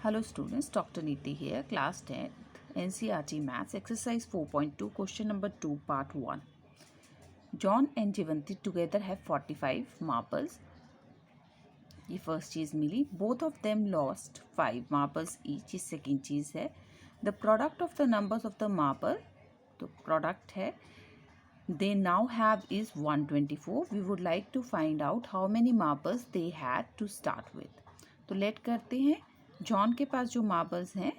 Hello students, Dr. Neeti here, class 10th, NCERT Maths, exercise 4.2, question number 2, part 1. John and Jeevanti together have 45 marbles. ये first चीज़ मिली. Both of them lost 5 marbles each. ये second चीज़ है. The product of the numbers of the marble, तो product है, they now have is 124. We would like to find out how many marbles they had to start with. तो late करते हैं. John के पास जो मार्बल्स हैं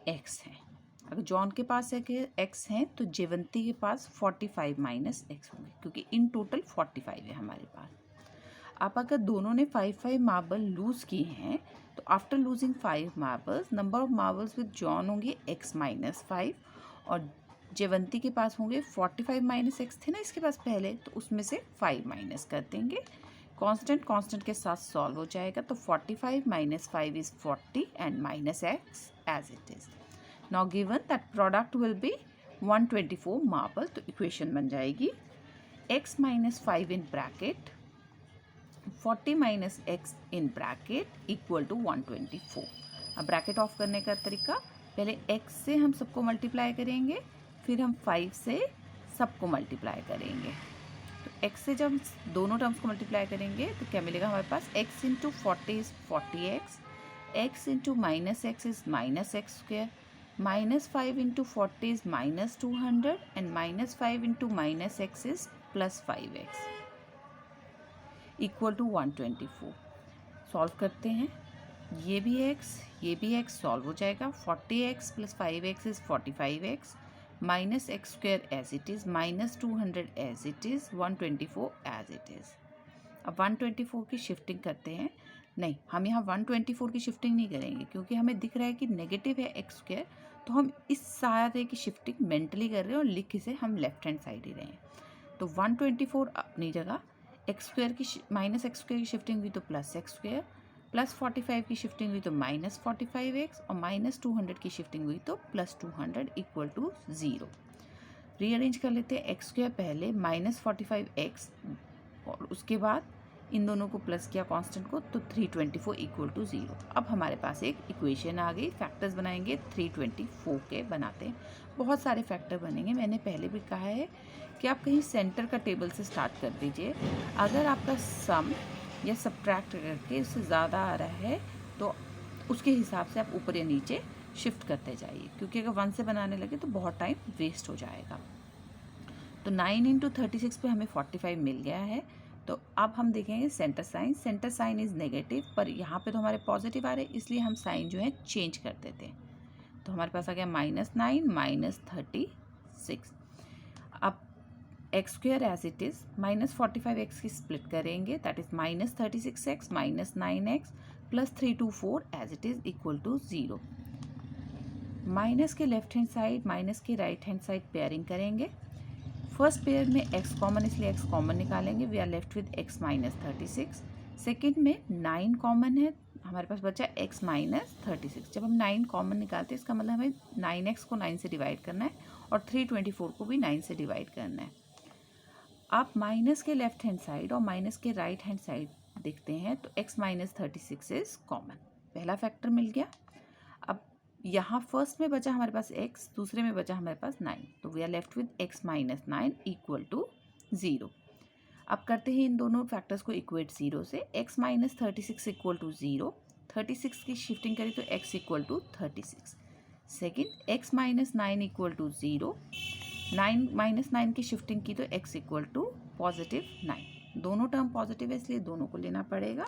x हैं. अगर जॉन के पास x हैं तो जेवंती के पास 45 माइनस x होंगे, क्योंकि इन टोटल 45 है हमारे पास. आप अगर दोनों ने 5 मार्बल लूज़ किए हैं तो after losing 5 marbles, number of marbles with John होंगे x माइनस 5 और जेवंती के पास होंगे 45 माइनस x थे ना इसके पास पहले, तो उसमें से 5 माइनस कर देंगे. कांस्टेंट के साथ सॉल्व हो जाएगा. तो 45 minus 5 is 40 and minus x as it is. Now given that product will be 124 marble. तो इक्वेशन बन जाएगी x minus 5 in bracket 40 minus x in bracket equal to 124. अब ब्रैकेट ऑफ करने का तरीका, पहले x से हम सबको मल्टीप्लाई करेंगे, फिर हम 5 से सबको मल्टीप्लाई करेंगे. तो x से जब दोनों टर्म्स को मल्टीप्लाई करेंगे तो क्या मिलेगा हमारे पास, x into 40 is 40x, x into minus x is minus x square, minus 5 into 40 is minus 200 and minus 5 into minus x is plus 5x equal to 124. Solve करते हैं. ये भी x सॉल्व हो जाएगा. 40x plus 5x is 45x, minus x square as it is, minus 200 as it is, 124 as it is. अब 124 की shifting करते हैं. नहीं, हम यहाँ 124 की शिफ्टिंग नहीं करेंगे क्योंकि हमें दिख रहा है कि नेगेटिव है एक्स स्क्वेयर, तो हम इस सारे की शिफ्टिंग मेंटली कर रहे हैं और लिख से हम लेफ्ट हैंड साइड ही रहे हैं. तो 124 अपनी जगह, एक्स स्क्वेयर की माइनस एक्स स्क्वेयर की शिफ्टिंग हुई तो प्लस एक्स स्क्वेयर, प्लस 45 की शिफ्टिंग हुई तो माइनस 45x और माइनस 200 की शिफ्टिंग हुई तो प्लस 200 इक्वल टू 0. रीअरेंज कर लेते हैं. एक्स स्क्वेयर पहले माइनस 45x और उसके बाद इन दोनों को प्लस किया कांस्टेंट को, तो 324 इक्वल टू 0. अब हमारे पास एक इक्वेशन आ गई. फैक्टर्स बनाएंगे 324 के बनाते हैं. बहुत सारे फैक्टर बनेंगे. मैंने पहले भी कहा है कि आप कहीं सेंटर का टेबल से स्टार्ट कर दीजिए. अगर आपका सम या सब्ट्रैक्ट करके उससे ज़्यादा आ रहा है तो उसके हिसाब से आप ऊपर या नीचे शिफ्ट करते जाइए, क्योंकि अगर 1 से बनाने लगे तो बहुत टाइम वेस्ट हो जाएगा. तो 9 इंटू 36 पे हमें 45 मिल गया है. तो अब हम देखेंगे centre sign. Centre sign is negative, पर यहाँ पे तो हमारे पॉजिटिव आ रहे हैं, इसलिए हम साइन जो है चेंज कर देते हैं. तो हमारे पास आ गया -9 माइनस 36. अब x square as it is, minus 45x की स्प्लिट करेंगे, that is minus 36x minus 9x plus 324 as it is equal to 0. Minus के लेफ्ट हैंड साइड माइनस के राइट हैंड साइड पेयरिंग करेंगे. फर्स्ट पेयर में x common, इसलिए x common निकालेंगे. We are left with x minus 36. Second में 9 common है, हमारे पास बचा x माइनस 36. जब हम 9 कॉमन निकालते हैं इसका मतलब हमें 9x को 9 से डिवाइड करना है और 324 को भी 9 से डिवाइड करना है. आप माइनस के लेफ्ट हैंड साइड और माइनस के राइट हैंड साइड देखते हैं तो x माइनस 36 इज कॉमन. पहला फैक्टर मिल गया. अब यहाँ फर्स्ट में बचा हमारे पास x, दूसरे में बचा हमारे पास 9, तो we are left with x minus 9 equal to 0. अब करते हैं इन दोनों फैक्टर्स को इक्वेट 0 से. x माइनस 36 इक्वल टू 0, 36 की शिफ्टिंग करें तो x equal to 36. Second x minus 9 equal to 0, 9 minus 9 की शिफ्टिंग की तो x इक्वल टू पॉजिटिव 9. दोनों टर्म पॉजिटिव है इसलिए दोनों को लेना पड़ेगा.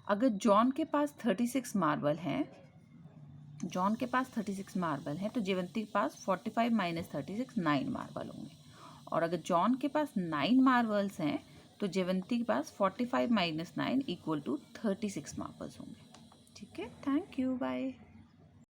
अगर जॉन के पास 36 मार्बल हैं, जॉन के पास 36 मार्बल हैं तो जेवंती के पास 45 माइनस 36 9 मार्बल होंगे. और अगर जॉन के पास 9 मार्बल्स हैं तो जेवंती के पास 45 माइनस 9 इक्वल टू 36 मार्बल्स होंगे. ठीक है, थैंक यू, बाय.